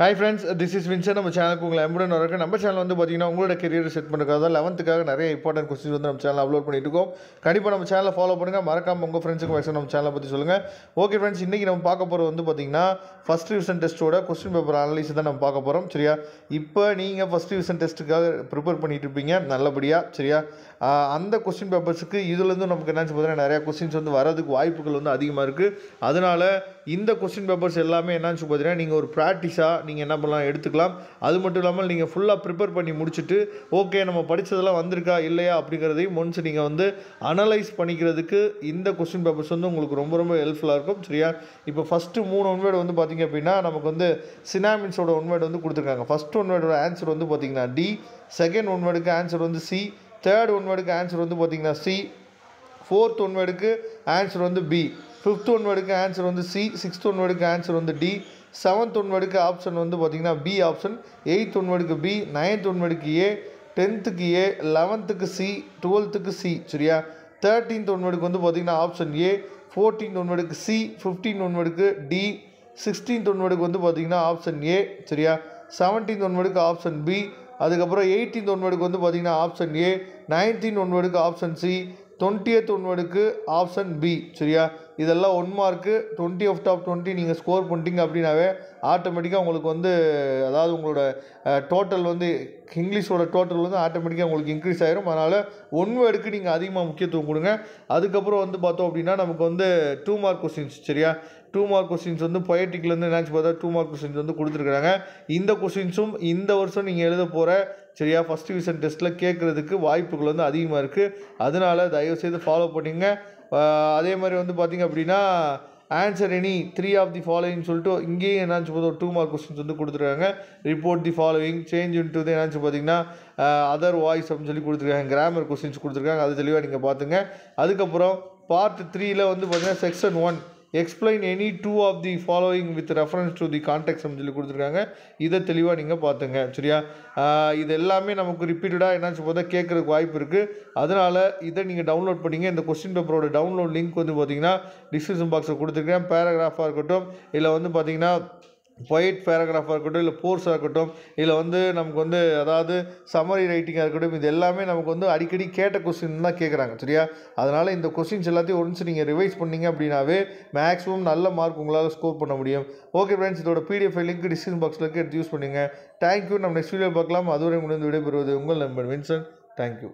Hi friends, this is Vincent. நம்ம சேனலுக்கு உங்களை அன்புடன் வரவேற்கிறேன். நம்ம சேனல் வந்து பார்த்தீங்கன்னா உங்களோட கெரியரை செட் பண்ணுறதுக்காக 11th நிறைய இம்பார்ட்டன்ட் கொஸ்டின்ஸ் வந்து நம்ம சேனல் அப்லோட் பண்ணிட்டு இருக்கோம். கண்டிப்பாக நம்ம சேனலை ஃபாலோ பண்ணுங்கள். மறக்காமல் உங்கள் ஃப்ரெண்ட்ஸுக்கு வயசு நம்ம சேனலை பற்றி சொல்லுங்கள். ஓகே ஃப்ரெண்ட்ஸ், இன்றைக்கி நம்ம பார்க்க போகிறது வந்து பார்த்தீங்கன்னா ஃபஸ்ட் ரிவிஷன் டெஸ்ட்டோட கொஸ்டின் பேப்பர் அனலைஸ் தான் நம்ம பார்க்க போகிறோம். சரியா, இப்போ நீங்கள் ஃபஸ்ட் ரிவிஷன் டெஸ்ட்டுக்காக ப்ரிப்பேர் பண்ணிட்டு இருப்பீங்க நல்லபடியாக. சரியா, அந்த கொஸ்டின் பேப்பர்ஸுக்கு இதுலேருந்து நமக்கு என்னன்னு பார்த்தீங்கன்னா நிறையா கொஸ்டின்ஸ் வந்து வரதுக்கு வாய்ப்புகள் வந்து அதிகமாக இருக்குது. அதனால் இந்த கொஸ்டின் பேப்பர்ஸ் எல்லாமே என்னன்னு பார்த்தீங்கன்னா நீங்கள் ஒரு ப்ராக்டிஸாக நீங்கள் என்ன பண்ணலாம் எடுத்துக்கலாம். அது மட்டும் இல்லாமல் நீங்கள் ஃபுல்லாக ப்ரிப்பேர் பண்ணி முடிச்சுட்டு ஓகே நம்ம படித்ததெல்லாம் வந்திருக்கா இல்லையா அப்படிங்கிறதையும் ஒன்ஸ் நீங்கள் வந்து அனலைஸ் பண்ணிக்கிறதுக்கு இந்த கொஸ்டின் பேப்பர்ஸ் வந்து உங்களுக்கு ரொம்ப ரொம்ப ஹெல்ப்ஃபுல்லாக இருக்கும். சரியா, இப்போ ஃபஸ்ட்டு 3 ஒன்வேர்டு வந்து பார்த்திங்க அப்படின்னா நமக்கு வந்து சினாமின்ஸோட ஒன்வேர்டு வந்து கொடுத்துருக்காங்க. ஃபஸ்ட் ஒன்வேர்டோட ஆன்சர் வந்து பார்த்திங்கன்னா டி, செகண்ட் ஒன்வேர்டுக்கு ஆன்சர் வந்து சி, தேர்ட் ஒன்வேர்டுக்கு ஆன்சர் வந்து பார்த்திங்கன்னா சி, ஃபோர்த் ஒன்வேர்டுக்கு ஆன்சர் வந்து பி, ஃபிஃப்த் ஒன்வேர்டுக்கு ஆன்சர் வந்து சி, சிக்ஸ்த் ஒன்வேர்டுக்கு ஆன்சர் வந்து டி, செவன்த் ஒன்வேர்டுக்கு ஆப்ஷன் வந்து பார்த்திங்கன்னா பி ஆப்ஷன், எயித் ஒன்வேர்டுக்கு பி, நைன்த் ஒன்வேர்டுக்கு A, 10th A, 11th C, 12th C. சரியா, 13th ஒன்வேர்டுக்கு வந்து பார்த்திங்கன்னா ஆப்ஷன் ஏ, 14th ஒன்வேர்டுக்கு சி, 15th ஒன்வேர்டுக்கு டி, 16th ஒன்வேர்டுக்கு வந்து பார்த்திங்கன்னா ஆப்ஷன் ஏ. சரியா, 17th ஒன்வேர்டுக்கு ஆப்ஷன் பி, அதுக்கப்புறம் 18th ஒன்வேர்டுக்கு வந்து பார்த்திங்கன்னா ஆப்ஷன் ஏ, 19th ஒன்வேர்டுக்கு ஆப்ஷன் சி, 20th ஒன்வேர்டுக்கு ஆப்ஷன் பி. சரியா, இதெல்லாம் 1 மார்க்கு. 20 out of 20 நீங்கள் ஸ்கோர் பண்ணிட்டீங்க அப்படின்னாவே ஆட்டோமேட்டிக்காக உங்களுக்கு வந்து அதாவது உங்களோட டோட்டல் வந்து இங்கிலீஷோட டோட்டல் வந்து ஆட்டோமேட்டிக்காக உங்களுக்கு இன்க்ரீஸ் ஆகிரும். அதனால் 1 வேர்டுக்கு நீங்கள் அதிகமாக முக்கியத்துவம் கொடுங்க. அதுக்கப்புறம் வந்து பார்த்தோம் அப்படின்னா நமக்கு வந்து 2 மார்க் கொஸ்டின்ஸ். சரியா, 2 மார்க் கொஸ்டின்ஸ் வந்து பொயட்டிக்லேருந்து என்னாச்சு பார்த்தா 2 மார்க் கொஸ்டின்ஸ் வந்து கொடுத்துருக்குறாங்க. இந்த கொஸ்டின்ஸும் இந்த வருஷம் நீங்கள் எழுத போகிற சரியா ஃபஸ்ட் டிவிஷன் டெஸ்ட்டில் கேட்குறதுக்கு வாய்ப்புகள் வந்து அதிகமாக இருக்குது. அதனால் தயவுசெய்து ஃபாலோ பண்ணிங்க. அதே மாதிரி வந்து பார்த்திங்க அப்படின்னா answer any 3 of the following சொல்லிட்டு இங்கேயும் என்னாச்சு போதும் 2 மார்க் கொஸ்டின்ஸ் வந்து கொடுத்துருக்காங்க. Report the following, change into the என்னாச்சு பார்த்திங்கன்னா அதர் வாய்ஸ் அப்படின்னு சொல்லி கொடுத்துருக்காங்க. கிராமர் கொஸ்டின்ஸ் கொடுத்துருக்காங்க, அது தெளிவாக நீங்கள் பார்த்துங்க. அதுக்கப்புறம் பார்ட் 3ல் வந்து பார்த்திங்கன்னா section 1 explain any 2 of the following with reference to the context அப்படின்னு சொல்லி கொடுத்துருக்காங்க. இதை தெளிவாக நீங்கள் பார்த்துங்க. சரியா, இது எல்லாமே நமக்கு ரிப்பீட்டடாக என்னாச்சு போதா கேட்குறதுக்கு வாய்ப்பு இருக்குது. அதனால் இதை நீங்கள் டவுன்லோட் பண்ணிங்க. இந்த கொஸ்டின் பேப்பரோட டவுன்லோட் லிங்க் வந்து பார்த்திங்கன்னா டிஸ்கிரிப்ஷன் பாக்ஸில் கொடுத்துருக்கேன். பேராகிராஃபாக இருக்கட்டும், இல்லை வந்து பார்த்திங்கன்னா பொயட் பேராகிராஃபாக இருக்கட்டும், இல்லை போர்ஸாக இருக்கட்டும், இல்லை வந்து நமக்கு வந்து அதாவது சம்மரி ரைட்டிங்காக இருக்கட்டும், இது எல்லாமே நமக்கு வந்து அடிக்கடி கேட்ட கொஸ்டின் தான் கேட்குறாங்க. சரியா, அதனால் இந்த கொஸ்டின்ஸ் எல்லாத்தையும் ஒன்ஸ் நீங்கள் ரிவைஸ் பண்ணிங்க அப்படின்னாவே மேக்ஸிமம் நல்ல மார்க் உங்களால் ஸ்கோர் பண்ண முடியும். ஓகே ஃப்ரெண்ட்ஸ், இதோட பிடிஎஃப் லிங்க் டிஸ்கிரிப்ஷன் பாக்ஸில் எடுத்து யூஸ் பண்ணுங்கள். தேங்க்யூ. நம்ம நெக்ஸ்ட் வீடியோ பார்க்கலாம். அதுவரை முடிந்து விடைபெறுவது உங்கள் நண்பன் வின்சென்ட். தேங்க்யூ.